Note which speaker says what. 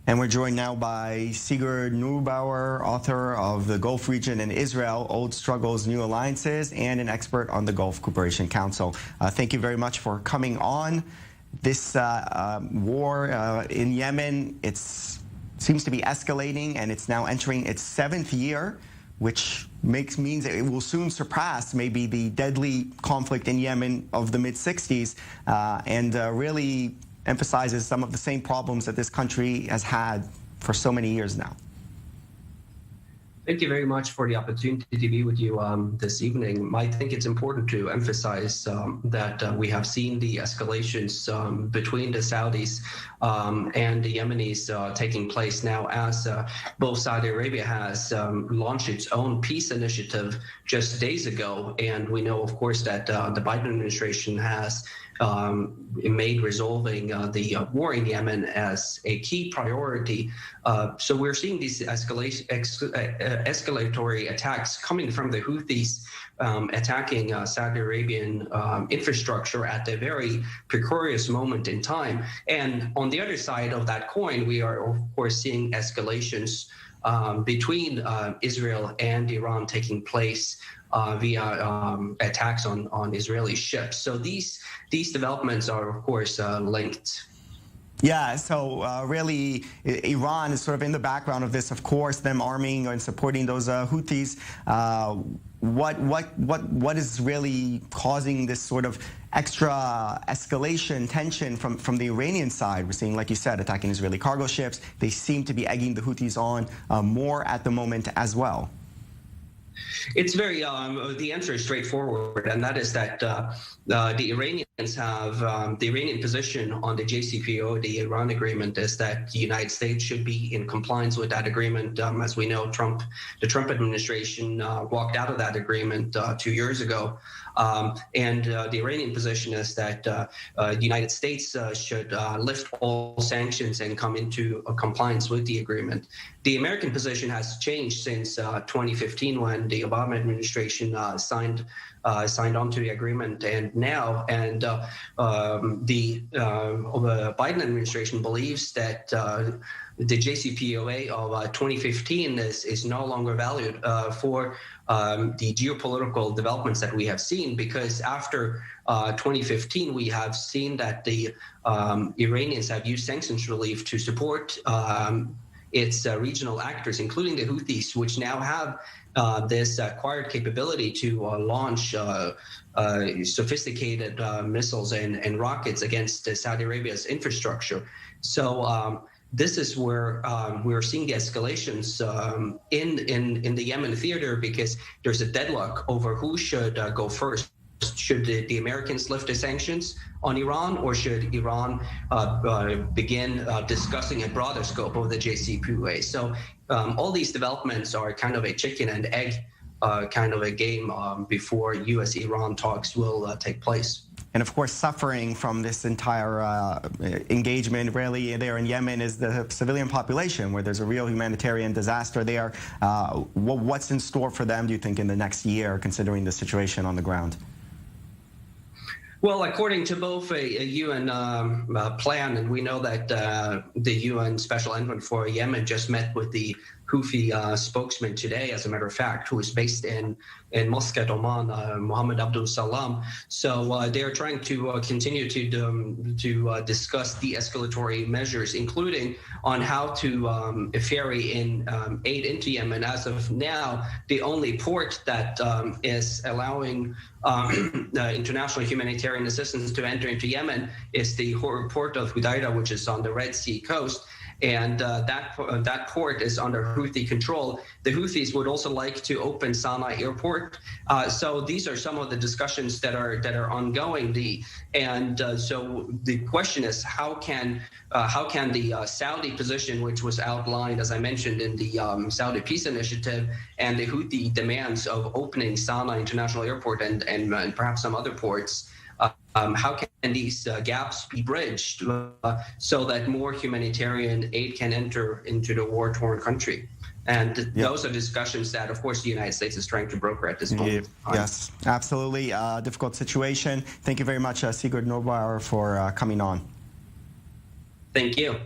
Speaker 1: And we're joined now by Sigurd Neubauer, author of The Gulf Region in Israel, Old Struggles, New Alliances, and an expert on the Gulf Cooperation Council. Thank you very much for coming on. This war in Yemen, it seems to be escalating, and it's now entering its 7th year, which means that it will soon surpass maybe the deadly conflict in Yemen of the mid-60s, and really emphasizes some of the same problems that this country has had for so many years now.
Speaker 2: Thank you very much for the opportunity to be with you this evening. I think it's important to emphasize that we have seen the escalations between the Saudis and the Yemenis taking place now, as both Saudi Arabia has launched its own peace initiative just days ago. And we know, of course, that the Biden administration has made resolving the war in Yemen as a key priority. So we're seeing these escalatory attacks coming from the Houthis attacking Saudi Arabian infrastructure at a very precarious moment in time. And on the other side of that coin, we are, of course, seeing escalations between Israel and Iran taking place via attacks on Israeli ships. So these developments are, of course, linked.
Speaker 1: Yeah, so really, Iran is sort of in the background of this, of course, them arming and supporting those Houthis. What is really causing this sort of extra escalation, tension from the Iranian side? We're seeing, like you said, attacking Israeli cargo ships. They seem to be egging the Houthis on more at the moment as well.
Speaker 2: It's very, the answer is straightforward, and that is that the Iranians have, the Iranian position on the JCPOA, the Iran agreement, is that the United States should be in compliance with that agreement. As we know, the Trump administration walked out of that agreement 2 years ago. And the Iranian position is that the United States should lift all sanctions and come into compliance with the agreement. The American position has changed since 2015, when the Obama administration signed on to the agreement, and now, and the Biden administration believes that the JCPOA of 2015 is no longer valid for the geopolitical developments that we have seen, because after 2015, we have seen that the Iranians have used sanctions relief to support its regional actors, including the Houthis, which now have this acquired capability to launch sophisticated missiles and rockets against Saudi Arabia's infrastructure. So this is where we're seeing the escalations in the Yemen theater, because there's a deadlock over who should go first. Should the Americans lift the sanctions on Iran, or should Iran begin discussing a broader scope of the JCPOA? So all these developments are kind of a chicken and egg kind of a game before U.S.-Iran talks will take place.
Speaker 1: And of course, suffering from this entire engagement really there in Yemen is the civilian population, where there's a real humanitarian disaster there. What's in store for them, do you think, in the next year, considering the situation on the ground?
Speaker 2: Well, according to both a UN plan, and we know that the UN Special Envoy for Yemen just met with the Houthi spokesman today, as a matter of fact, who is based in Muscat, Oman, Mohammed Abdul Salam. So they are trying to continue to discuss de-escalatory measures, including on how to ferry in aid into Yemen. As of now, the only port that is allowing international humanitarian assistance to enter into Yemen is the port of Hudaydah, which is on the Red Sea coast. And that port is under Houthi control. The Houthis would also like to open Sana'a airport. So these are some of the discussions that are ongoing. So the question is, how can the Saudi position, which was outlined, as I mentioned, in the Saudi Peace Initiative, and the Houthi demands of opening Sana'a International Airport and perhaps some other ports, how can these gaps be bridged so that more humanitarian aid can enter into the war-torn country? And those are discussions that, of course, the United States is trying to broker at this moment.
Speaker 1: Yes, absolutely. Difficult situation. Thank you very much, Sigurd Neubauer, for coming on.
Speaker 2: Thank you.